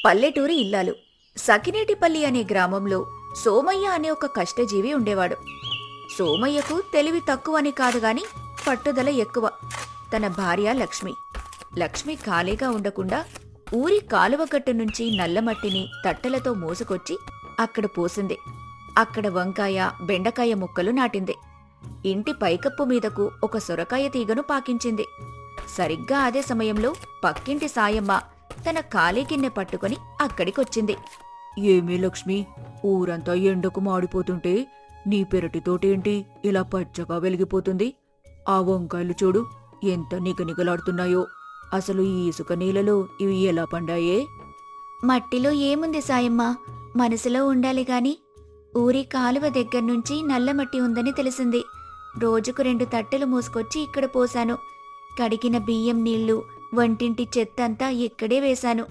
పల్లెటూరి ఇల్లాలు. సకినేటిపల్లి అనే గ్రామంలో సోమయ్య అనే ఒక కష్టజీవి ఉండేవాడు. సోమయ్యకు తెలివి తక్కువని కాదుగాని పట్టుదల ఎక్కువ. తన భార్య లక్ష్మి. లక్ష్మి ఖాళీగా ఉండకుండా ఊరి కాలువగట్టు నుంచి నల్లమట్టిని తట్టెలతో మోసుకొచ్చి అక్కడ పోసింది. అక్కడ వంకాయ, బెండకాయ ముక్కలు నాటింది. ఇంటి పైకప్పు మీదకు ఒక సొరకాయ తీగను పాకించింది. సరిగ్గా అదే సమయంలో పక్కింటి సాయమ్మ తన ఖాళీ గిన్నె పట్టుకుని అక్కడికొచ్చింది. ఏమీ లక్ష్మి, ఊరంతా ఎండకు మాడిపోతుంటే నీ పెరటితోటేంటి ఇలా పచ్చగా వెలిగిపోతుంది? ఆ వంకాయలు చూడు ఎంత నిగనిగలాడుతున్నాయో. అసలు ఈ ఇసుక నీళ్ళలో ఇవి ఎలా పండాయే? మట్టిలో ఏముంది సాయమ్మ, మనసులో ఉండాలి గాని. ఊరి కాలువ దగ్గర్నుంచి నల్లమట్టి ఉందని తెలిసింది. రోజుకు 2 తట్టెలు మోసుకొచ్చి ఇక్కడ పోశాను. కడిగిన బియ్యం నీళ్లు, వంటింటి చెత్తంతా ఇక్కడే వేశాను.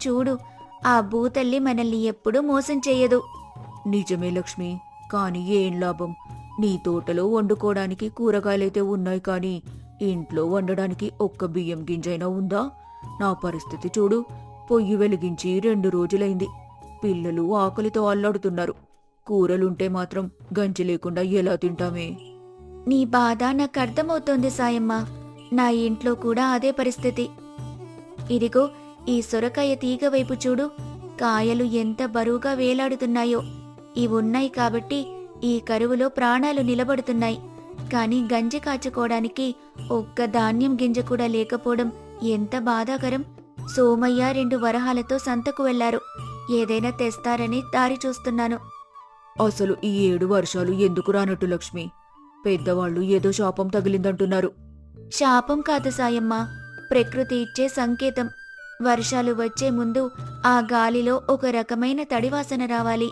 చూడు, ఆ భూతల్లి మనల్ని ఎప్పుడూ మోసం చెయ్యదు. నిజమే లక్ష్మి, కాని ఏం లాభం? నీ తోటలో వండుకోవడానికి కూరగాయలైతే ఉన్నాయి కాని ఇంట్లో వండడానికి ఒక్క బియ్యం గింజైనా ఉందా? నా పరిస్థితి చూడు, పొయ్యి వెలిగించి 2 రోజులైంది. పిల్లలు ఆకలితో అల్లాడుతున్నారు. కూరలుంటే మాత్రం గంజి లేకుండా ఎలా తింటామే? నీ బాధ నాకర్థమవుతోంది సాయమ్మ. నా ఇంట్లో కూడా అదే పరిస్థితి. ఇదిగో ఈ సొరకాయ తీగ వైపు చూడు, కాయలు ఎంత బరువుగా వేలాడుతున్నాయో. ఇవున్నాయి కాబట్టి ఈ కరువులో ప్రాణాలు నిలబడుతున్నాయి. కాని గంజి కాచుకోవడానికి ఒక్క ధాన్యం గింజ కూడా లేకపోవడం ఎంత బాధాకరం. సోమయ్య 2 వరహాలతో సంతకు వెళ్లారు. ఏదైనా తెస్తారని దారి చూస్తున్నాను. అసలు ఈ 7 వర్షాలు ఎందుకు రానట్టు లక్ష్మి? పెద్దవాళ్లు ఏదో శాపం తగిలిందంటున్నారు. శాపం కాదు సాయమ్మ, ప్రకృతి ఇచ్చే సంకేతం. వర్షాలు వచ్చే ముందు ఆ గాలిలో ఒక రకమైన తడివాసన రావాలి.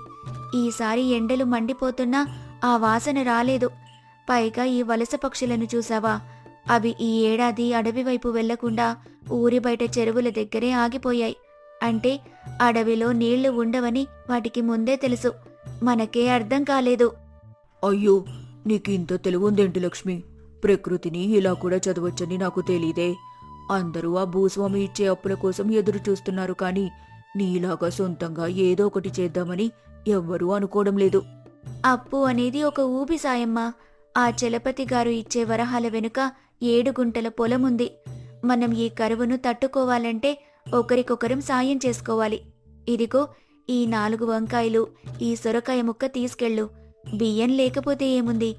ఈసారి ఎండలు మండిపోతున్నా ఆ వాసన రాలేదు. పైగా ఈ వలస పక్షులను చూసావా? అవి ఈ ఏడాది అడవి వైపు వెళ్లకుండా ఊరి బయట చెరువుల దగ్గరే ఆగిపోయాయి. అంటే అడవిలో నీళ్లు ఉండవని వాటికి ముందే తెలుసు. మనకే అర్థం కాలేదు. అయ్యో, నీకింత తెలివుందేంటి లక్ష్మి? ప్రకృతిని ఇలా కూడా చదవచ్చని నాకు తెలీదే. అందరూ ఆ భూస్వామి ఇచ్చే అప్పుల కోసం ఎదురు చూస్తున్నారు కాని నీలాగా సొంతంగా ఏదో ఒకటి చేద్దామని ఎవ్వరూ అనుకోవడం లేదు. అప్పు అనేది ఒక ఊబి సాయమ్మ. ఆ చలపతి గారు ఇచ్చే వరహాల వెనుక 7 గుంటల పొలముంది. మనం ఈ కరువును తట్టుకోవాలంటే ఒకరికొకరం సాయం చేసుకోవాలి. ఇదిగో ఈ 4 వంకాయలు, ఈ సొరకాయ ముక్క తీసుకెళ్ళు. బియ్యం లేకపోతే ఏముంది,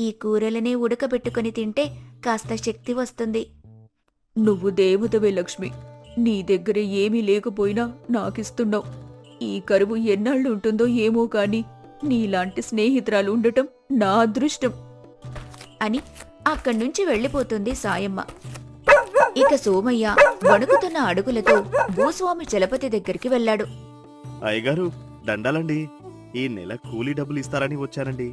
ఈ కూరలనే ఉడకబెట్టుకుని తింటే కాస్త శక్తి వస్తుంది. నువ్వు దేవతవే లక్ష్మి. నీ దగ్గర ఏమీ లేకపోయినా నాకిస్తున్నావు. ఈ కరువు ఎన్నాళ్ళు ఉంటుందో ఏమో కాని నీలాంటి స్నేహితురాలు ఉండటం నా అదృష్టం అని అక్కడ్నుంచి వెళ్ళిపోతుంది సాయమ్మ. ఇక సోమయ్య వణుకుతున్న అడుగులతో భూస్వామి చలపతి దగ్గరికి వెళ్ళాడు. అయ్యగారు, దండాలండి. ఈ నెల కూలీ డబ్బులు ఇస్తారని వచ్చానండి.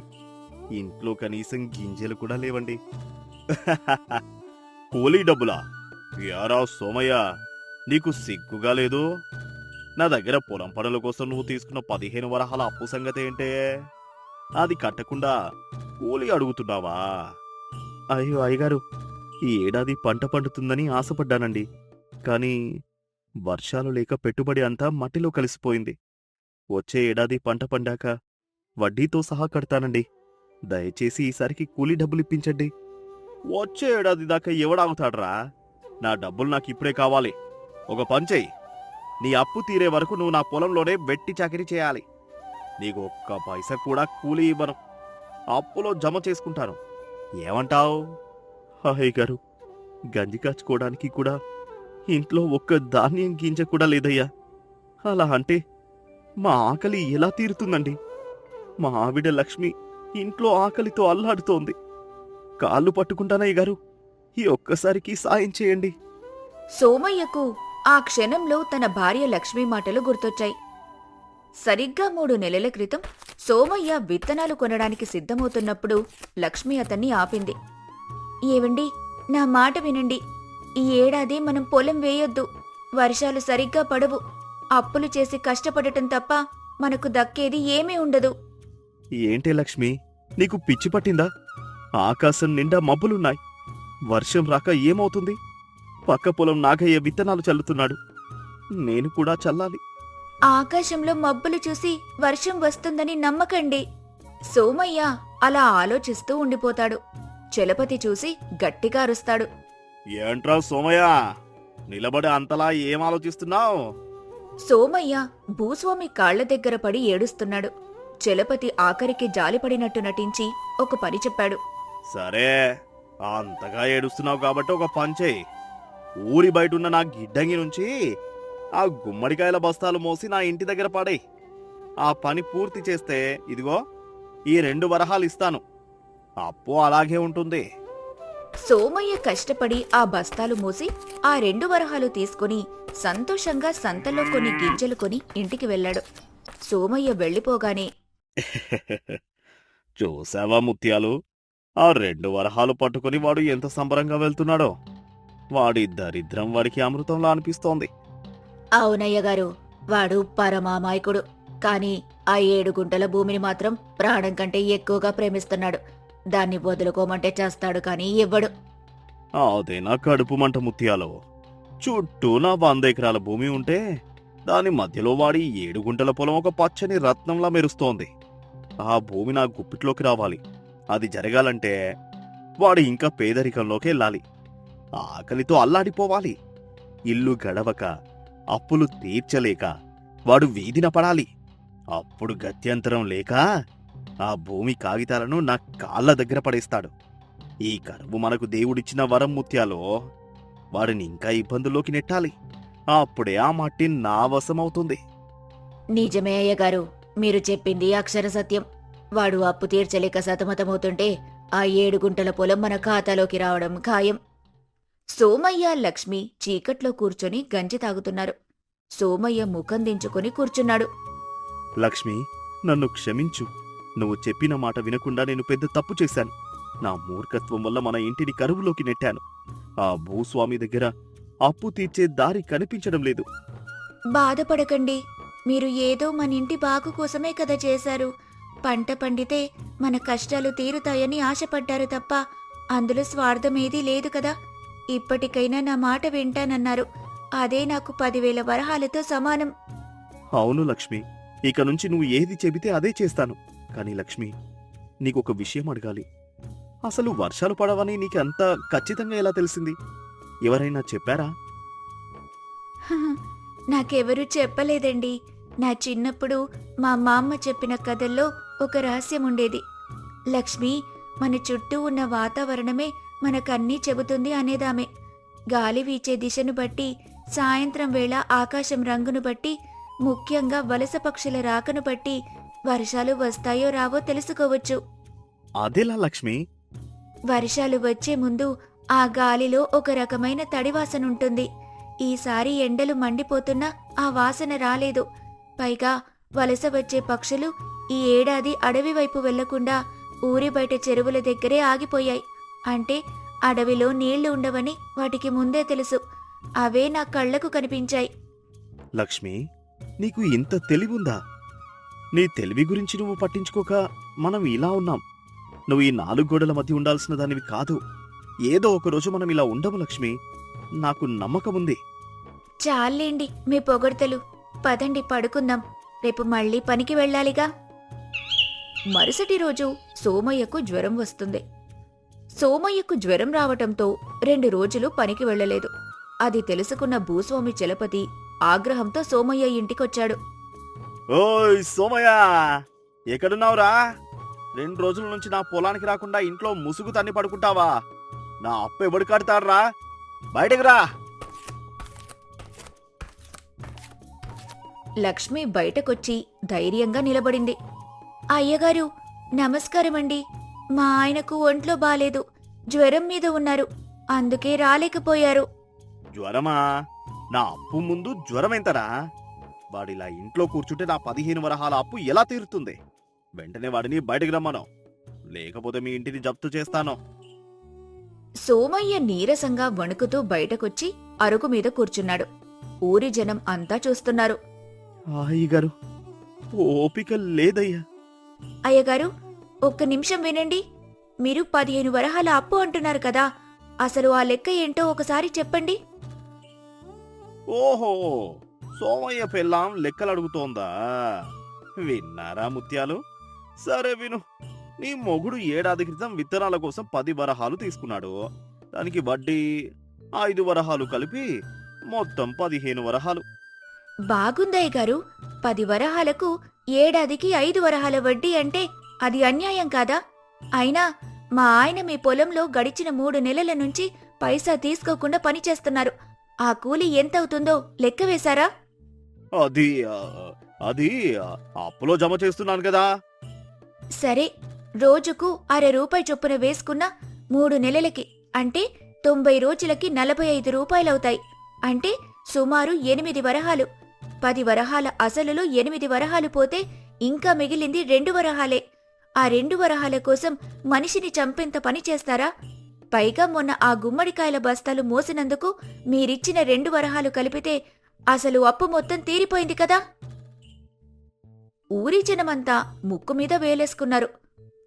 ఇంట్లో కనీసం గింజలు కూడా లేవండి. కూలీ డబ్బులా? యారా సోమయ్య, నీకు సిగ్గుగా లేదు? నా దగ్గర పొలం పనుల కోసం నువ్వు తీసుకున్న 15 వరహాల అప్పు సంగతి ఏంటే? అది కట్టకుండా కూలీ అడుగుతున్నావా? అయ్యో అయ్యగారు, ఈ ఏడాది పంట పండుతుందని ఆశపడ్డానండి. కానీ వర్షాలు లేక పెట్టుబడి అంతా మట్టిలో కలిసిపోయింది. వచ్చే ఏడాది పంట పండాక వడ్డీతో సహా కడతానండి. దయచేసి ఈసారికి కూలీ డబ్బులు ఇప్పించండి. వచ్చే ఏడాది దాకా ఎవడాగుతాడ్రా? నా డబ్బులు నాకు ఇప్పుడే కావాలి. ఒక పంచేయి, నీ అప్పు తీరే వరకు నువ్వు నా పొలంలోనే వెట్టి చాకిరీ చేయాలి. నీకు ఒక్క పైసా కూడా కూలీ ఇవ్వను. అప్పులో జమ చేసుకుంటాను. ఏమంటావు? హాయ్ గారు, గంజి కాచుకోవడానికి కూడా ఇంట్లో ఒక్క ధాన్యం గింజ కూడా లేదయ్యా. అలా అంటే మా ఆకలి ఎలా తీరుతుందండి? మా ఆవిడ లక్ష్మి ఇంట్లో ఆకలితో అల్లాడుతోంది. కాళ్ళు పట్టుకుంటానయ్య గారు, ఈ ఒక్కసారికి సాయం చేయండి. సోమయ్యకు ఆ క్షణంలో తన భార్య లక్ష్మి మాటలు గుర్తొచ్చాయి. సరిగ్గా 3 నెలల క్రితం సోమయ్య విత్తనాలు కొనడానికి సిద్ధమవుతున్నప్పుడు లక్ష్మి అతన్ని ఆపింది. ఏవండి, నా మాట వినండి. ఈ ఏడాది మనం పొలం వేయొద్దు. వర్షాలు సరిగ్గా పడవు. అప్పులు చేసి కష్టపడటం తప్ప మనకు దక్కేది ఏమీ ఉండదు. ఏంటే లక్ష్మి, నీకు పిచ్చి పట్టిందా? ఆకాశం నిండా మబ్బులున్నాయి. వర్షం రాక ఏమవుతుంది? పక్క పొలం నాగయ్య విత్తనాలు చల్లుతున్నాడు. నేను కూడా చల్లాలి. ఆకాశంలో మబ్బులు చూసి వర్షం వస్తుందని నమ్మకండి. సోమయ్య అలా ఆలోచిస్తూ ఉండిపోతాడు. చలపతి చూసి గట్టిగా అరుస్తాడు. ఏంట్రా సోమయ్య, నిలబడి అంతలా ఏం ఆలోచిస్తున్నావు? సోమయ్య భూస్వామి కాళ్ల దగ్గర పడి ఏడుస్తున్నాడు. చలపతి ఆఖరికి జాలిపడినట్టు నటించి ఒక పని చెప్పాడు. సరే, అంతగా ఏడుస్తున్నావు కాబట్టి ఒక పని చెయ్యి. ఊరి బయటున్న నా గిడ్డంగి నుంచి ఆ గుమ్మడికాయల బస్తాలు మోసి నా ఇంటి దగ్గర పడేయ్. ఆ పని పూర్తి చేస్తే ఇదిగో ఈ 2 వరహాలు ఇస్తాను. అప్పు అలాగే ఉంటుంది. సోమయ్య కష్టపడి ఆ బస్తాలు మోసి ఆ 2 వరహాలు తీసుకుని సంతోషంగా సంతలో కొన్ని గింజలు కొని ఇంటికి వెళ్ళాడు. సోమయ్య వెళ్ళిపోగానే, చూసావా ముత్యాలు, ఆ 2 వరహాలు పట్టుకుని వాడు ఎంత సంబరంగా వెళ్తున్నాడో. వాడి దరిద్రం వాడికి అమృతంలా అనిపిస్తోంది. అవునయ్య గారు, వాడు పరమామాయకుడు. కాని ఆ 7 గుంటల భూమిని మాత్రం ప్రాణం కంటే ఎక్కువగా ప్రేమిస్తున్నాడు. దాన్ని వదులుకోమంటే చేస్తాడు కాని ఇవ్వడు. అదే నా కడుపు మంట ముత్యాలు. చుట్టూ నా 100 ఎకరాల భూమి ఉంటే దాని మధ్యలో వాడి 7 గుంటల పొలం ఒక పచ్చని రత్నంలా మెరుస్తోంది. ఆ భూమి నా గుప్పిట్లోకి రావాలి. అది జరగాలంటే వాడు ఇంకా పేదరికంలోకి వెళ్ళాలి. ఆకలితో అల్లాడిపోవాలి. ఇల్లు గడవక, అప్పులు తీర్చలేక వాడు వీధిన పడాలి. అప్పుడు గత్యంతరం లేక ఆ భూమి కాగితాలను నా కాళ్ళ దగ్గర పడేస్తాడు. ఈ కరువు మనకు దేవుడిచ్చిన వరం ముత్యాలో. వాడిని ఇంకా ఇబ్బందుల్లోకి నెట్టాలి. అప్పుడే ఆ మట్టి నా వశమవుతుంది. నిజమే అయ్యగారు, మీరు చెప్పింది అక్షర సత్యం. వాడు అప్పు తీర్చలేక సతమతమవుతుంటే ఆ 7 గుంటల పొలం మన ఖాతాలోకి రావడం ఖాయం. సోమయ్య, లక్ష్మి చీకట్లో కూర్చొని గంజి తాగుతున్నారు. సోమయ్య ముఖం దించుకొని కూర్చున్నాడు. లక్ష్మి, నన్ను క్షమించు. నువ్వు చెప్పిన మాట వినకుండా నేను పెద్ద తప్పు చేశాను. నా మూర్ఖత్వం వల్ల మన ఇంటిని కరువులోకి నెట్టాను. ఆ భూస్వామి దగ్గర అప్పు తీర్చే దారి కనిపించడం లేదు. బాధపడకండి. మీరు ఏదో మన ఇంటి బాగు కోసమే కదా చేశారు. పంట పండితే మన కష్టాలు తీరుతాయని ఆశపడ్డారు తప్ప అందులో స్వార్థమేదీ లేదు కదా. ఇప్పటికైనా నా మాట వింటానన్నారు. అదే నాకు 10,000 వరహాలతో సమానం. అవును లక్ష్మి, ఇక నుంచి నువ్వు ఏది చెబితే అదే చేస్తాను. కానీ లక్ష్మి, నీకొక విషయం అడగాలి. అసలు వర్షాలు పడవని నీకంత ఖచ్చితంగా ఎలా తెలిసింది? ఎవరైనా చెప్పారా? నాకెవరూ చెప్పలేదండి. నా చిన్నప్పుడు మా మామ్మ చెప్పిన కథల్లో ఒక రహస్యం ఉండేది. లక్ష్మి, మన చుట్టూ ఉన్న వాతావరణమే మనకన్నీ చెబుతుంది అనేదామె. గాలి వీచే దిశను బట్టి, సాయంత్రం వేళ ఆకాశం రంగును బట్టి, ముఖ్యంగా వలస పక్షుల రాకను బట్టి వర్షాలు వస్తాయో రావో తెలుసుకోవచ్చు. అదెలా లక్ష్మి? వర్షాలు వచ్చే ముందు ఆ గాలిలో ఒక రకమైన తడివాసనుంటుంది. ఈసారి ఎండలు మండిపోతున్నా ఆ వాసన రాలేదు. పైగా వలస వచ్చే పక్షులు ఈ ఏడాది అడవి వైపు వెళ్లకుండా ఊరి బయట చెరువుల దగ్గరే ఆగిపోయాయి. అంటే అడవిలో నీళ్లు ఉండవని వాటికి ముందే తెలుసు. అవే నా కళ్లకు కనిపించాయి. లక్ష్మి, నీకు ఇంత తెలివుందా? నీ తెలివి గురించి నువ్వు పట్టించుకోక మనం ఇలా ఉన్నాం. నువ్వు ఈ 4 గోడల మధ్య ఉండాల్సిన దానివి కాదు. ఏదో ఒకరోజు మనం ఇలా ఉండము లక్ష్మి. నాకు నమ్మకముంది. చాలేండి మీ పొగడ్తలు. పదండి పడుకుందాం. రేపు మళ్ళీ పనికి వెళ్ళాలిగా. మరుసటి రోజు సోమయ్యకు జ్వరం వస్తుంది. సోమయ్యకు జ్వరం రావటంతో 2 రోజులు పనికి వెళ్ళలేదు. అది తెలుసుకున్న భూస్వామి చలపతి ఆగ్రహంతో సోమయ్య ఇంటికొచ్చాడు. ఓయ్ సోమయ్య, ఎక్కడున్నావురా? 2 రోజుల నుంచి నా పొలానికి రాకుండా ఇంట్లో ముసుగు తన్ని పడుకుంటావా? నా అప్పు ఎవడు కడతాడ్రా? బయటకు రా. లక్ష్మి బయటకొచ్చి ధైర్యంగా నిలబడింది. అయ్యగారు, నమస్కారమండి. మా ఆయనకు ఒంట్లో బాలేదు. జ్వరం మీద ఉన్నారు. అందుకే రాలేకపోయారు. జ్వరమా? నా అప్పు ముందు జ్వరమెంతరా? వాడిలా ఇంట్లో కూర్చుంటే నా 15 వరహాల అప్పు ఎలా తీరుతుంది? వెంటనే వాడిని బయటకు రమ్మను, లేకపోతే మీ ఇంటిని జప్తు చేస్తాను. సోమయ్య నీరసంగా వణుకుతూ బయటకొచ్చి అరుగు మీద కూర్చున్నాడు. ఊరి జనం అంతా చూస్తున్నారు. అయ్యగారు, ఓపిక లేదయ్యా. అయ్యగారు, ఒక్క నిమిషం వినండి. మీరు 15 వరహాల అప్పు అంటున్నారు కదా, అసలు ఆ లెక్క ఏంటో ఒకసారి చెప్పండి. ఓహో, సోమయ్య పెళ్ళాం లెక్కలు అడుగుతోందా? విన్నారా ముత్యాలు? సరే విను. నీ మొగుడు ఏడాది క్రితం విత్తనాల కోసం 10 వరహాలు తీసుకున్నాడు. దానికి వడ్డీ 5 వరహాలు కలిపి మొత్తం 15 వరహాలు. బాగుందయ్య గారు, 10 వరహాలకు ఏడాదికి 5 వరహాల వడ్డీ అంటే అది అన్యాయం కాదా? అయినా మా ఆయన మీ పొలంలో గడిచిన 3 నెలల నుంచి పైసా తీసుకోకుండా పనిచేస్తున్నారు. ఆ కూలి ఎంతవుతుందో లెక్క వేశారా? అది అది అప్పులో జమ చేస్తున్నాను కదా. సరే, రోజుకు ₹60 చొప్పున వేసుకున్న 3 నెలలకి అంటే 90 రోజులకి 45 రూపాయలవుతాయి. అంటే సుమారు 8 వరహాలు. 10 వరహాల అసలులో 8 వరహాలు పోతే ఇంకా మిగిలింది 2 వరహాలే. ఆ 2 వరహాల కోసం మనిషిని చంపేంత పని చేస్తారా? పైగా మొన్న ఆ గుమ్మడికాయల బస్తాలు మోసినందుకు మీరిచ్చిన 2 వరహాలు కలిపితే అసలు అప్పు మొత్తం తీరిపోయింది కదా. ఊరి జనమంతా ముక్కు మీద వేలేసుకున్నారు.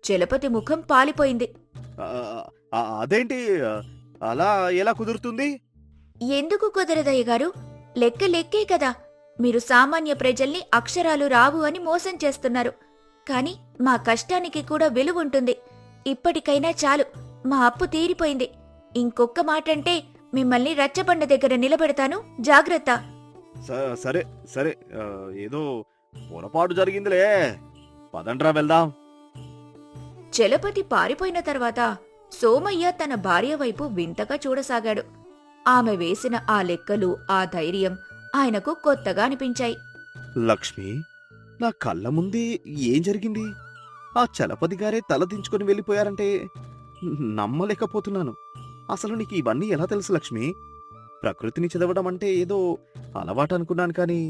చలపతి ముఖం పాలిపోయింది. అదేంటి, అలా ఎలా కుదురుతుంది? ఎందుకు కుదరదయ్య గారు? లెక్క లెక్కే కదా. మీరు సామాన్య ప్రజల్ని అక్షరాలు రావు అని మోసం చేస్తున్నారు. కాని మా కష్టానికి కూడా విలువుంటుంది. ఇప్పటికైనా చాలు, మా అప్పు తీరిపోయింది. ఇంకొక్క మాటంటే మిమ్మల్ని రచ్చబండ దగ్గర నిలబెడతాను, జాగ్రత్త. సరే సరే, ఏదో పొరపాటు జరిగిందిలే. పదండ్రా వెళ్దాం. చలపతి పారిపోయిన తర్వాత సోమయ్య తన భార్య వైపు వింతగా చూడసాగాడు. ఆమె వేసిన ఆ లెక్కలు, ఆ ధైర్యం ఆయనకు కొత్తగా అనిపించాయి. లక్ష్మి, నా కళ్ళ ముందే ఏం జరిగింది? ఆ చలపతి గారే తల దించుకొని వెళ్ళిపోయారంటే నమ్మలేకపోతున్నాను. అసలు నీకు ఇవన్నీ ఎలా తెలుసు లక్ష్మి? ప్రకృతిని చదవడం అంటే ఏదో అలవాటు అనుకున్నాను, కానీ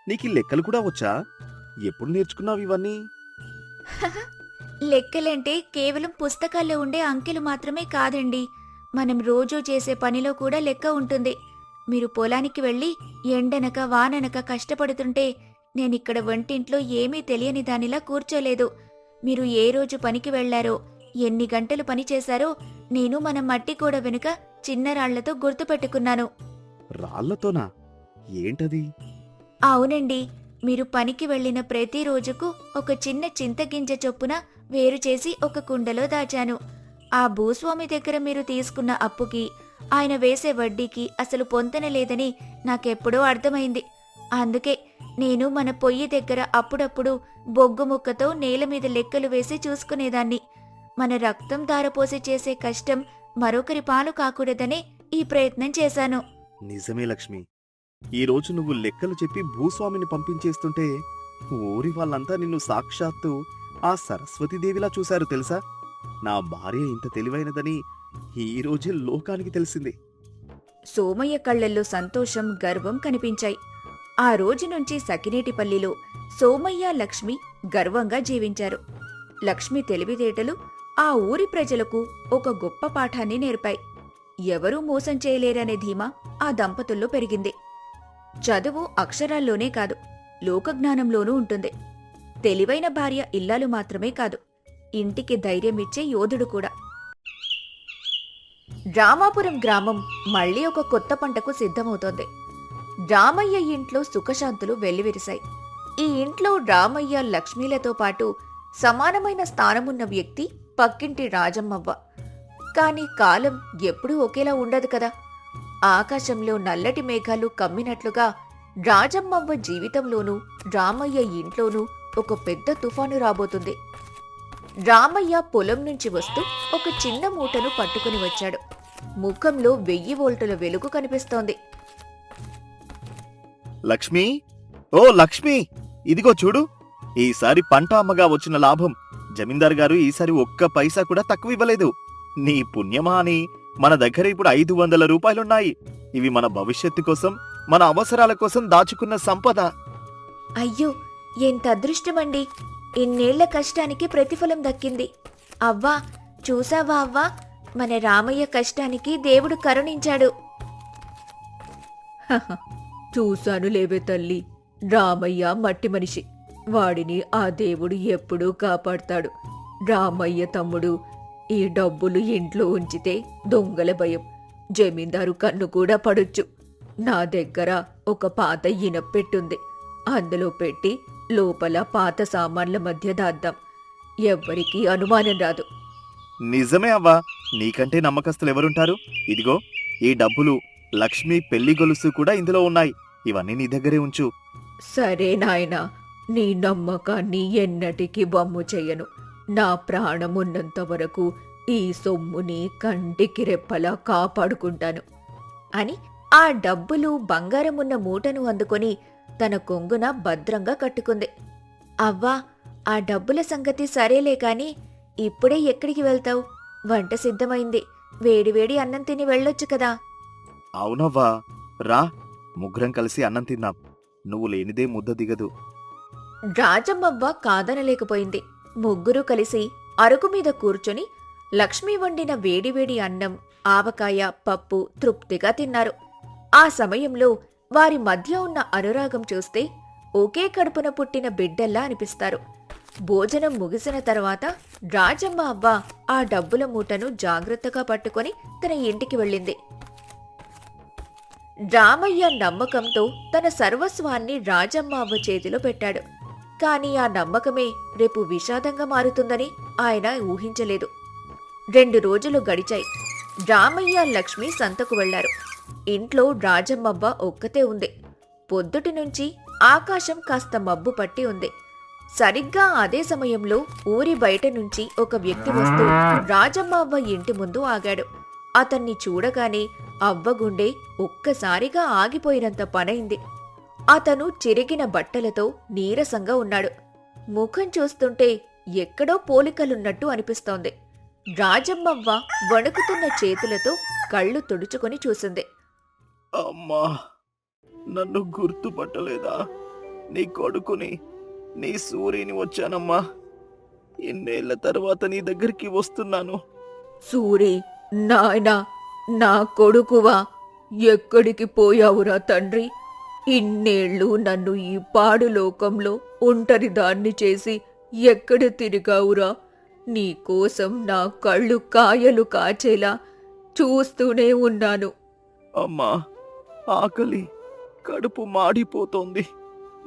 నీకు ఈ లెక్కలు కూడా వచ్చా? ఎప్పుడు నేర్చుకున్నావు ఇవన్నీ? లెక్కలంటే కేవలం పుస్తకాల్లో ఉండే అంకెలు మాత్రమే కాదండి. మనం రోజూ చేసే పనిలో కూడా లెక్క ఉంటుంది. మీరు పొలానికి వెళ్ళి ఎండనక వాననక కష్టపడుతుంటే నేనిక్కడ వంటింట్లో ఏమీ తెలియని దానిలా కూర్చోలేదు. మీరు ఏ రోజు పనికి వెళ్లారో, ఎన్ని గంటలు పనిచేశారో నేను మన మట్టి కూడా వెనుక చిన్న రాళ్లతో గుర్తుపెట్టుకున్నాను. రాళ్లతోనా? ఏంటది? అవునండి, మీరు పనికి వెళ్లిన ప్రతి రోజుకు ఒక చిన్న చింతగింజ చొప్పున వేరు చేసి ఒక కుండలో దాచాను. ఆ భూస్వామి దగ్గర మీరు తీసుకున్న అప్పుకి, ఆయన వేసే వడ్డీకి అసలు పొంతనలేదని నాకెప్పుడో అర్థమైంది. అందుకే నేను మన పొయ్యి దగ్గర అప్పుడప్పుడు బొగ్గు ముక్కతో నేల మీద లెక్కలు వేసి చూసుకునేదాన్ని. మన రక్తం ధారపోసి చేసే కష్టం మరొకరి పాలు కాకూడదనే ఈ ప్రయత్నం చేశాను. నిజమే లక్ష్మి, ఈ రోజు నువ్వు లెక్కలు చెప్పి భూస్వామిని పంపించేస్తుంటే ఊరి వాళ్ళంతా నిన్ను సాక్షాత్తు ఆ సరస్వతీదేవిలా చూశారు తెలుసా? నా భార్య ఇంత తెలివైనదని ఈ రోజే లోకానికి తెలిసింది. సోమయ్య కళ్ళల్లో సంతోషం, గర్వం కనిపించాయి. ఆ రోజు నుంచి సకినేటిపల్లిలో సోమయ్య, లక్ష్మి గర్వంగా జీవించారు. లక్ష్మి తెలివితేటలు ఆ ఊరి ప్రజలకు ఒక గొప్ప పాఠాన్ని నేర్పాయి. ఎవరూ మోసం చేయలేరనే ధీమా ఆ దంపతుల్లో పెరిగింది. చదువు అక్షరాల్లోనే కాదు, లోకజ్ఞానంలోనూ ఉంటుంది. తెలివైన భార్య ఇల్లాలు మాత్రమే కాదు, ఇంటికి ధైర్యమిచ్చే యోధుడు కూడా. రామాపురం గ్రామం మళ్లీ ఒక కొత్త పంటకు సిద్ధమవుతోంది. రామయ్య ఇంట్లో సుఖశాంతులు వెల్లివిరిశాయి. ఈ ఇంట్లో రామయ్య, లక్ష్మీలతో పాటు సమానమైన స్థానమున్న వ్యక్తి పక్కింటి రాజమ్మవ్వ. కాని కాలం ఎప్పుడూ ఒకేలా ఉండదు కదా. ఆకాశంలో నల్లటి మేఘాలు కమ్మినట్లుగా రాజమ్మవ్వ జీవితంలోనూ, రామయ్య ఇంట్లోనూ ఒక పెద్ద తుఫాను రాబోతుంది. రామయ్య పొలం నుంచి వస్తూ ఒక చిన్న మూటను పట్టుకుని వచ్చాడు. ముఖంలో 1000 వోల్టుల వెలుగు కనిపిస్తోంది. లక్ష్మి, ఓ లక్ష్మి, ఇదిగో చూడు, ఈసారి పంట అమ్మగా వచ్చిన లాభం. జమీందార్ గారు ఈసారి ఒక్క పైసా కూడా తక్కువ ఇవ్వలేదు. నీ పుణ్యమా అని మన దగ్గర ఇప్పుడు 500 రూపాయలున్నాయి. ఇవి మన భవిష్యత్తు కోసం, మన అవసరాల కోసం దాచుకున్న సంపద. అయ్యో, ఎంత అదృష్టమండి! ఇన్నేళ్ల కష్టానికి ప్రతిఫలం దక్కింది. అవ్వా, చూసావా అవ్వా, మన రామయ్య కష్టానికి దేవుడు కరుణించాడు. చూశాను లేవే తల్లి, రామయ్య మట్టి మనిషి. వాడిని ఆ దేవుడు ఎప్పుడూ కాపాడతాడు. రామయ్య తమ్ముడు, ఈ డబ్బులు ఇంట్లో ఉంచితే దొంగల భయం, జమీందారు కన్ను కూడా పడొచ్చు. నా దగ్గర ఒక పాత ఇనప్పెట్టుంది. అందులో పెట్టి లోపల పాత సామాన్ల మధ్య దాద్దాం. ఎవ్వరికీ అనుమానం రాదు. నిజమే అవ్వా, నీకంటే నమ్మకస్తులు ఎవరుంటారు? ఇదిగో ఈ డబ్బులు, లక్ష్మి పెళ్లి గొలుసు కూడా ఇందులో ఉన్నాయి. ఇవన్నీ నీ దగ్గరే ఉంచు. సరే నాయనా, నీ నమ్మకాన్ని ఎన్నటికీ బొమ్ము చెయ్యను. నా ప్రాణమున్నంత వరకు ఈ సొమ్ముని కంటికి రెప్పలా కాపాడుకుంటాను అని ఆ డబ్బులు బంగారమున్న మూటను అందుకొని తన కొంగున భద్రంగా కట్టుకుంది. అవ్వా, ఆ డబ్బుల సంగతి సరేలే కాని ఇప్పుడే ఎక్కడికి వెళ్తావు? వంట సిద్ధమైంది. వేడివేడి అన్నం తిని వెళ్ళొచ్చు కదా. అవునవ్వా, రా, ముగ్గురం కలిసి అన్నం తిందాం. నువ్వు లేనిదే ముద్ద దిగదు. రాజమ్మవ్వ కాదనలేకపోయింది. ముగ్గురూ కలిసి అరుగు మీద కూర్చొని లక్ష్మి వండిన వేడివేడి అన్నం, ఆవకాయ, పప్పు తృప్తిగా తిన్నారు. ఆ సమయంలో వారి మధ్య ఉన్న అనురాగం చూస్తే ఒకే కడుపున పుట్టిన బిడ్డల్లా అనిపిస్తారు. భోజనం ముగిసిన తర్వాత రాజమ్మ అవ్వ ఆ డబ్బుల మూటను జాగ్రత్తగా పట్టుకొని తన ఇంటికి వెళ్ళింది. రామయ్య నమ్మకంతో తన సర్వస్వాన్ని రాజమ్మ అవ్వ చేతిలో పెట్టాడు. కాని ఆ నమ్మకమే రేపు విషాదంగా మారుతుందని ఆయన ఊహించలేదు. 2 రోజులు గడిచాయి. రామయ్య, లక్ష్మి సంతకు వెళ్లారు. ఇంట్లో రాజమ్మవ్వ ఒక్కతే ఉంది. పొద్దుటి నుంచి ఆకాశం కాస్త మబ్బు పట్టి ఉంది. సరిగ్గా అదే సమయంలో ఊరి బయట నుంచి ఒక వ్యక్తి వస్తూ రాజమ్మ అవ్వ ఇంటి ముందు ఆగాడు. అతన్ని చూడగానే అవ్వ గుండె ఒక్కసారిగా ఆగిపోయినంత పనైంది. అతను చిరిగిన బట్టలతో నీరసంగా ఉన్నాడు. ముఖం చూస్తుంటే ఎక్కడో పోలికలున్నట్టు అనిపిస్తోంది. రాజమ్మవ్వ వణుకుతున్న చేతులతో కళ్ళు తుడుచుకొని చూసింది. అమ్మా, నన్ను గుర్తుపట్టలేదా? నీ కొడుకుని, నీ సూర్యుని వచ్చానమ్మా. ఇన్నేళ్ల తర్వాత నీ దగ్గరికి వస్తున్నాను. సూరి, నాయనా, నా కొడుకువా? ఎక్కడికి పోయావురా తండ్రి? ఇన్నేళ్ళు నన్ను ఈ పాడు లోకంలో ఒంటరిదాన్ని చేసి ఎక్కడ తిరిగావురా? నీకోసం నా కళ్ళు కాయలు కాచేలా చూస్తూనే ఉన్నాను. అమ్మా, ఆకలి, కడుపు మాడిపోతోంది.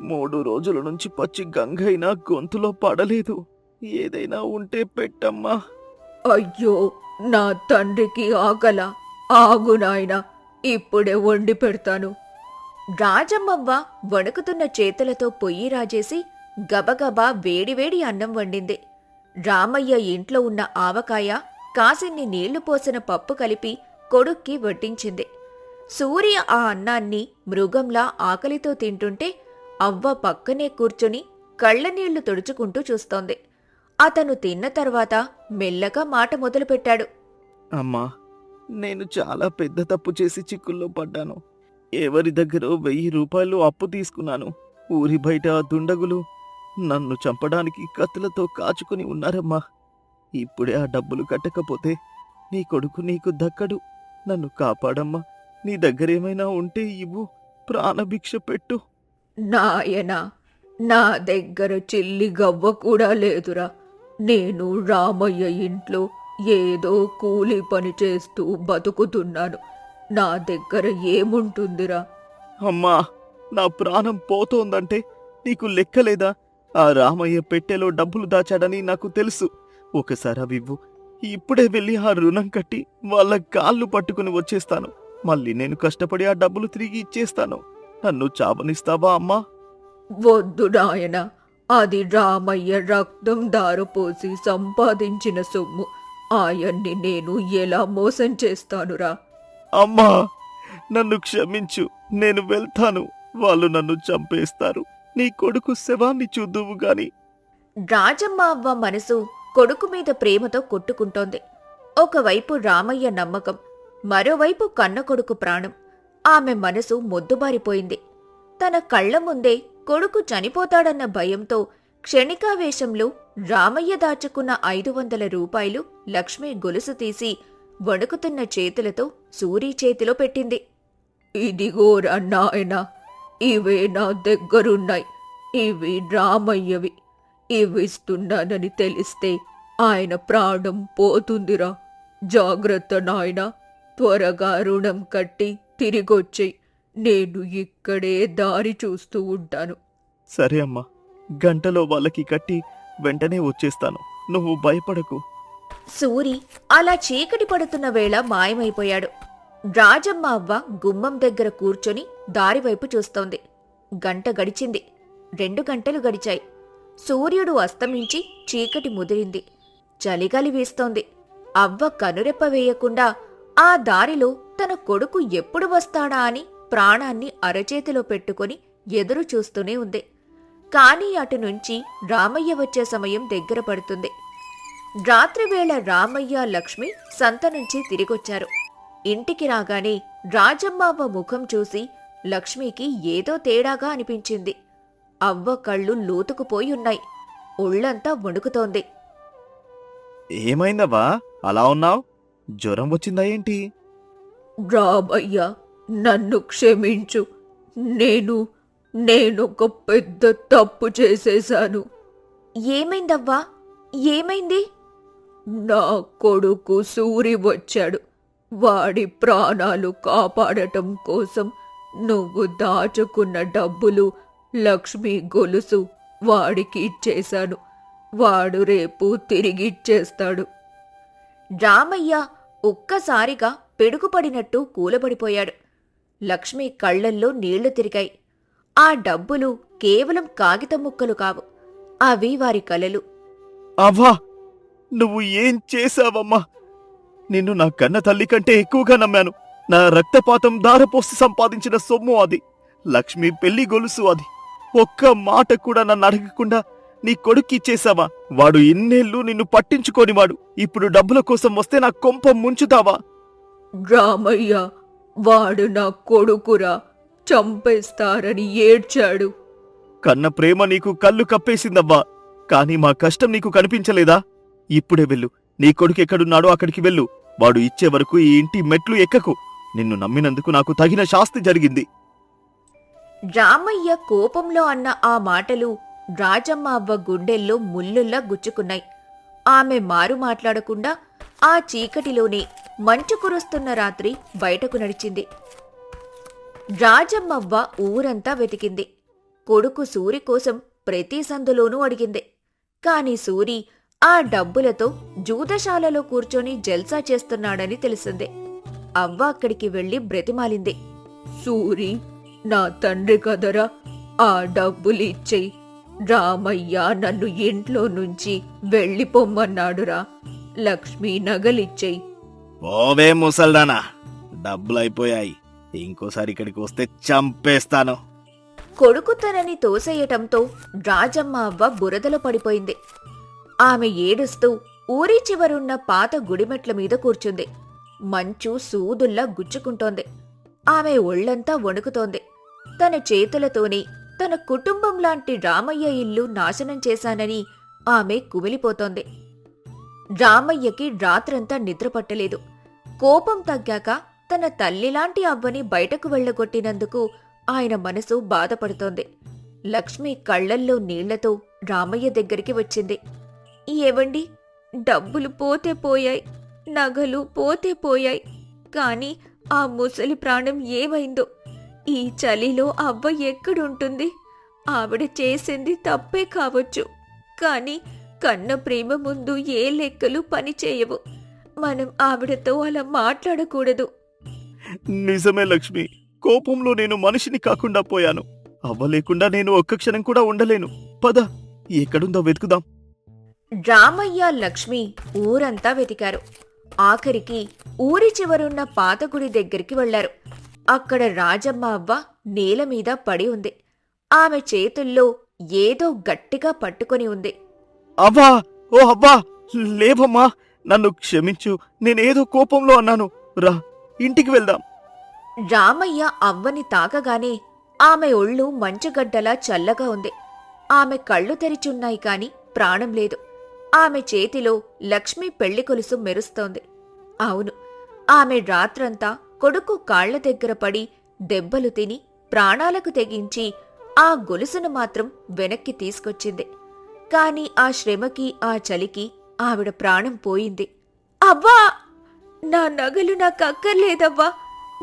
3 రోజుల నుంచి పచ్చి గంగైనా గొంతులో పడలేదు. ఏదైనా ఉంటే పెట్టమ్మా. అయ్యో, నా తండ్రికి ఆకలా? ఆగు నాయనా, ఇప్పుడే వండి పెడతాను. రాజమ్మవ్వ వణుకుతున్న చేతులతో పొయ్యి రాజేసి గబగబా వేడివేడి అన్నం వండింది. రామయ్య ఇంట్లో ఉన్న ఆవకాయ, కాసిన్ని నీళ్లు పోసిన పప్పు కలిపి కొడుక్కి వడ్డించింది. సూర్య ఆ అన్నాన్ని మృగంలా ఆకలితో తింటుంటే అవ్వ పక్కనే కూర్చుని కళ్ళనీళ్లు తుడుచుకుంటూ చూస్తోంది. అతను తిన్న తర్వాత మెల్లగా మాట మొదలుపెట్టాడు. అమ్మా, నేను చాలా పెద్ద తప్పు చేసి చిక్కుల్లో పడ్డాను. ఎవరి దగ్గర 1000 రూపాయలు అప్పు తీసుకున్నాను. ఊరి బయట ఆ దుండగులు నన్ను చంపడానికి కత్తులతో కాచుకుని ఉన్నారమ్మా. ఇప్పుడే ఆ డబ్బులు కట్టకపోతే నీ కొడుకు నీకు దక్కడు. నన్ను కాపాడమ్మా. నీ దగ్గరేమైనా ఉంటే ఇవ్వు, ప్రాణభిక్ష పెట్టు. నాయనా, నా దగ్గర చిల్లి గవ్వ కూడా లేదురా. నేను రామయ్య ఇంట్లో ఏదో కూలి పని చేస్తూ బతుకుతున్నాను. నా దగ్గర ఏముంటుందిరా? అమ్మా, నా ప్రాణం పోతోందంటే నీకు లెక్కలేదా? ఆ రామయ్య పెట్టెలో డబ్బులు దాచాడని నాకు తెలుసు. ఒకసారి అవివ్వు. ఇప్పుడే వెళ్ళి ఆ రుణం కట్టి వాళ్ళ కాళ్ళు పట్టుకుని వచ్చేస్తాను. మళ్ళీ నేను కష్టపడి ఆ డబ్బులు తిరిగి ఇచ్చేస్తాను. నన్ను చావనిస్తావా అమ్మా? వద్దు నాయనా, అది రామయ్య రక్తం దారపోసి సంపాదించిన సొమ్ము. ఆయన్ని నేను ఎలా మోసం చేస్తానురా? అమ్మా, నన్ను క్షమించు. నేను వెళ్తాను. వాళ్ళు నన్ను చంపేస్తారు. నీ కొడుకు శవాన్ని చూద్దువు గాని. రాజమ్మ అవ్వ మనసు కొడుకు మీద ప్రేమతో కొట్టుకుంటోంది. ఒకవైపు రామయ్య నమ్మకం, మరోవైపు కన్న కొడుకు ప్రాణం. ఆమె మనసు మొద్దుబారిపోయింది. తన కళ్ల ముందే కొడుకు చనిపోతాడన్న భయంతో క్షణికావేశంలో రామయ్య దాచుకున్న 500 రూపాయలు లక్ష్మి గొలుసు తీసి వణుకుతున్న చేతులతో సూరి చేతిలో పెట్టింది. ఇదిగోరా నాయనా, ఇవే నా దగ్గరున్నాయి. ఇవి రామయ్యవి. ఇవిస్తున్నానని తెలిస్తే ఆయన ప్రాణం పోతుందిరా. జాగ్రత్త నాయనా, త్వరగా రుణం కట్టి తిరిగొచ్చేయి. నేను ఇక్కడే దారి చూస్తూ ఉంటాను. సరే అమ్మా, గంటలో వాళ్ళకి కట్టి వెంటనే వచ్చేస్తాను. నువ్వు భయపడకు. సూరి అలా చీకటి పడుతున్న వేళ మాయమైపోయాడు. రాజమ్మ అవ్వ గుమ్మం దగ్గర కూర్చొని దారివైపు చూస్తోంది. గంట గడిచింది. 2 గంటలు గడిచాయి. సూర్యుడు అస్తమించి చీకటి ముదిరింది. చలిగాలి వీస్తోంది. అవ్వ కనురెప్ప వేయకుండా ఆ దారిలో తన కొడుకు ఎప్పుడు వస్తాడా అని ప్రాణాన్ని అరచేతిలో పెట్టుకుని ఎదురు చూస్తూనే ఉంది. కానీ అటునుంచి రామయ్య వచ్చే సమయం దగ్గర పడుతుంది. రాత్రివేళ రామయ్య, లక్ష్మి సంత నుంచి తిరిగొచ్చారు. ఇంటికి రాగానే రాజమ్మ ముఖం చూసి లక్ష్మికి ఏదో తేడాగా అనిపించింది. అవ్వ కళ్ళు లోతుకుపోయి ఉన్నాయి. ఒళ్లంతా వణుకుతోంది. ఏమైందవ్వా అలా ఉన్నావ్? జ్వరం వచ్చిందా ఏంటి? రామయ్య, నన్ను క్షమించు. నేనొక పెద్ద తప్పు చేసేశాను. ఏమైందవ్వా? ఏమైంది? నా కొడుకు సూరి వచ్చాడు. వాడి ప్రాణాలు కాపాడటం కోసం నువ్వు దాచుకున్న డబ్బులు, లక్ష్మి గొలుసు వాడికి ఇచ్చేశాను. వాడు రేపు తిరిగిచ్చేస్తాడు. రామయ్య ఒక్కసారిగా పిడుగుపడినట్టు కూలబడిపోయాడు. లక్ష్మి కళ్లల్లో నీళ్లు తిరిగాయి. ఆ డబ్బులు కేవలం కాగితం ముక్కలు కావు. అవి వారి కలలు. అవ్వా, నువ్వు ఏం చేశావమ్మా? నిన్ను నా కన్న తల్లి కంటే ఎక్కువగా నమ్మాను. నా రక్తపాతం దారపోసి సంపాదించిన సొమ్ము అది. లక్ష్మి పెళ్లి గొలుసు అది. ఒక్క మాట కూడా నన్ను అడగకుండా నీ కొడుక్కిచ్చేశావా? వాడు ఇన్నేళ్లు నిన్ను పట్టించుకోనివాడు. ఇప్పుడు డబ్బుల కోసం వస్తే నా కొంప ముంచుతావా? రామయ్య, వాడు నా కొడుకురా, చంపేస్తారని ఏడ్చాడు. కన్న ప్రేమ నీకు కళ్ళు కప్పేసిందవ్వా. కాని మా కష్టం నీకు కనిపించలేదా? ఇప్పుడే వెళ్ళు. నీ కొడుకు ఎక్కడున్నాడో అక్కడికి వెళ్ళు. వాడు ఇచ్చే వరకు ఈ ఇంటి మెట్లు ఎక్కకు. నిన్ను నమ్మినందుకు నాకు తగిన శాస్తి జరిగింది. రామయ్య కోపంలో అన్న ఆ మాటలు రాజమ్మ అవ్వ గుండెల్లో ముల్లుల్లా గుచ్చుకున్నాయి. ఆమె మారు మాట్లాడకుండా ఆ చీకటిలోనే మంచు కురుస్తున్న రాత్రి బయటకు నడిచింది. రాజమ్మవ్వ ఊరంతా వెతికింది. కొడుకు సూరి కోసం ప్రతి సందులోనూ అడిగింది. కాని సూరి ఆ డబ్బులతో జూదశాలలో కూర్చొని జల్సా చేస్తున్నాడని తెలిసింది. అవ్వ అక్కడికి వెళ్లి బ్రతిమాలింది. సూరి, నా తండ్రి కదరా, ఆ డబ్బులిచ్చేయి. రామయ్య నన్ను ఇంట్లో నుంచి వెళ్ళిపోమ్మన్నాడురా. లక్ష్మి నగలిచ్చేయి. ఓవే ముసల్దానా, డబ్బులైపోయాయి. ఇంకోసారి ఇక్కడికి వస్తే చంపేస్తాను. కొడుకు తనని తోసేయటంతో రాజమ్మ అవ్వ బురదలో పడిపోయింది. ఆమె ఏడుస్తూ ఊరి చివరున్న పాత గుడిమెట్ల మీద కూర్చుంది. మంచు సూదుల్లా గుచ్చుకుంటోంది. ఆమె ఒళ్లంతా వణుకుతోంది. తన చేతులతోనే తన కుటుంబంలాంటి రామయ్య ఇల్లు నాశనం చేశానని ఆమె కుమిలిపోతోంది. రామయ్యకి రాత్రంతా నిద్రపట్టలేదు. కోపం తగ్గాక తన తల్లిలాంటి అవ్వని బయటకు వెళ్లగొట్టినందుకు ఆయన మనసు బాధపడుతోంది. లక్ష్మి కళ్లల్లో నీళ్లతో రామయ్య దగ్గరికి వచ్చింది. ఏవండి, డబ్బులు పోతే పోయాయి, నగలు పోతే పోయాయి. కాని ఆ ముసలి ప్రాణం ఏమైందో? ఈ చలిలో అవ్వ ఎక్కడుంటుంది? ఆవిడ చేసింది తప్పే కావచ్చు, కాని కన్న ప్రేమ ముందు ఏ లెక్కలు పనిచేయవు. మనం ఆవిడతో అలా మాట్లాడకూడదు. నిజమే లక్ష్మి, కోపంలో నేను మనిషిని కాకుండా పోయాను. అవ్వలేకుండా నేను ఒక్క క్షణం కూడా ఉండలేను. పద, ఎక్కడుందో వెతుకుదాం. రామయ్య, లక్ష్మి ఊరంతా వెతికారు. ఆఖరికి ఊరి చివరున్న పాత గుడి దగ్గరికి వెళ్లారు. అక్కడ రాజమ్మ అవ్వ నేలమీద పడి ఉంది. ఆమె చేతుల్లో ఏదో గట్టిగా పట్టుకొని ఉంది. అవ్వా, ఓ అవ్వా, లేవమ్మా, నన్ను క్షమించు. నేనేదో కోపంలో అన్నాను. రా, ఇంటికి వెళ్దాం. రామయ్య అవ్వని తాకగానే ఆమె ఒళ్ళు మంచుగడ్డలా చల్లగా ఉంది. ఆమె కళ్ళు తెరిచున్నాయి కాని ప్రాణం లేదు. ఆమె చేతిలో లక్ష్మి పెళ్లి కొలుసు మెరుస్తోంది. అవును, ఆమె రాత్రంతా కొడుకు కాళ్ల దగ్గర పడి దెబ్బలు తిని ప్రాణాలకు తెగించి ఆ గొలుసును మాత్రం వెనక్కి తీసుకొచ్చింది. కాని ఆ శ్రమకి, ఆ చలికి ఆవిడ ప్రాణం పోయింది. అవ్వా, నా నగలు నాకక్కర్లేదవ్వా.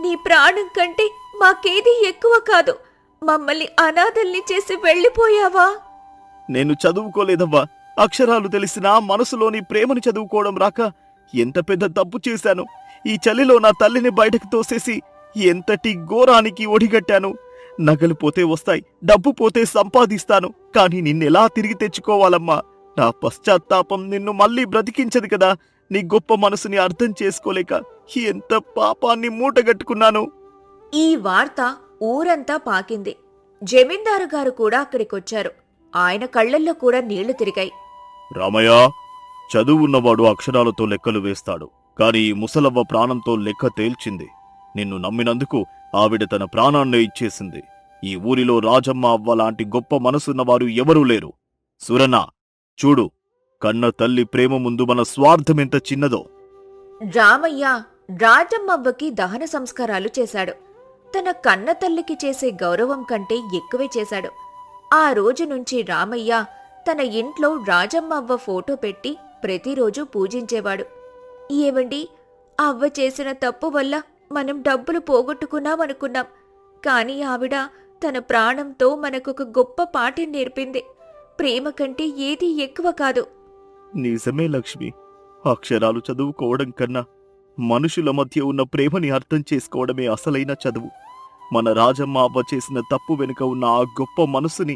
నీ ప్రాణం కంటే మాకేదీ ఎక్కువ కాదు. మమ్మల్ని అనాథల్ని చేసి వెళ్ళిపోయావా? నేను చదువుకోలేదవ్వా. అక్షరాలు తెలిసినా మనసులోని ప్రేమను చదువుకోవడం రాక ఎంత పెద్ద తప్పు చేశాను. ఈ చలిలో నా తల్లిని బయటకు తోసేసి ఎంతటి ఘోరానికి ఒడిగట్టాను. నగలు పోతే వస్తాయి, డబ్బు పోతే సంపాదిస్తాను, కాని నిన్నెలా తిరిగి తెచ్చుకోవాలమ్మా? నా పశ్చాత్తాపం నిన్ను మళ్ళీ బ్రతికించదు కదా. నీ గొప్ప మనసుని అర్థం చేసుకోలేక ఎంత పాపాన్ని మూటగట్టుకున్నాను. ఈ వార్త ఊరంతా పాకింది. జమీందారు గారు కూడా అక్కడికొచ్చారు. ఆయన కళ్ళల్లో కూడా నీళ్లు తిరిగాయి. రామయ్య, చదువున్నవాడు అక్షరాలతో లెక్కలు వేస్తాడు, కాని ఈ ముసలవ్వ ప్రాణంతో లెక్క తేల్చింది. నిన్ను నమ్మినందుకు ఆవిడ తన ప్రాణాన్నే ఇచ్చేసింది. ఈ ఊరిలో రాజమ్మ అవ్వ లాంటి గొప్ప మనసున్నవారు ఎవరూ లేరు. సురన్న, చూడు, కన్న తల్లి ప్రేమ ముందు మన స్వార్థమెంత చిన్నదో. రామయ్య రాజమ్మవ్వకి దహన సంస్కారాలు చేశాడు. తన కన్న తల్లికి చేసే గౌరవం కంటే ఎక్కువే చేశాడు. ఆ రోజు నుంచి రామయ్య తన ఇంట్లో రాజమ్మవ్వ ఫోటో పెట్టి ప్రతిరోజు పూజించేవాడు. ఏవండి, అవ్వ చేసిన తప్పు వల్ల మనం డబ్బులు పోగొట్టుకున్నామనుకున్నాం, కాని ఆవిడ తన ప్రాణంతో మనకొక గొప్ప పాఠం నేర్పింది. ప్రేమ కంటే ఏదీ ఎక్కువ కాదు. నిజమే లక్ష్మి, అక్షరాలు చదువుకోవడం కన్నా మనుషుల మధ్య ఉన్న ప్రేమని అర్థం చేసుకోవడమే అసలైన చదువు. మన రాజమ్మ అవ్వ చేసిన తప్పు వెనుక ఉన్న ఆ గొప్ప మనసుని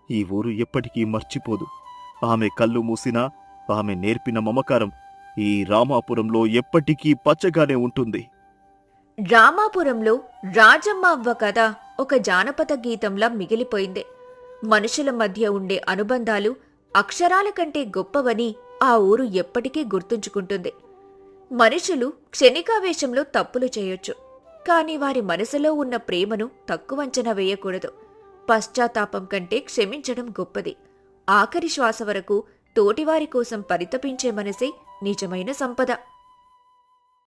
ఈ ఊరు ఎప్పటికీ మర్చిపోదు. ఆమె కళ్ళు మూసినా ఆమె నేర్పిన మమకారం ఈ రామాపురంలో ఎప్పటికీ పచ్చగానే ఉంటుంది. రామాపురంలో రాజమ్మ అవ్వ కథ ఒక జానపద గీతంలా మిగిలిపోయింది. మనుషుల మధ్య ఉండే అనుబంధాలు అక్షరాల కంటే గొప్పవని ఆ ఊరు ఎప్పటికీ గుర్తుంచుకుంటుంది. మనుషులు క్షణికావేశంలో తప్పులు చేయొచ్చు, కాని వారి మనసులో ఉన్న ప్రేమను తక్కువ అంచనా వేయకూడదు. పశ్చాత్తాపం కంటే క్షమించడం గొప్పది. ఆఖరి శ్వాస వరకు తోటివారి కోసం పరితపించే మనసే నిజమైన సంపద.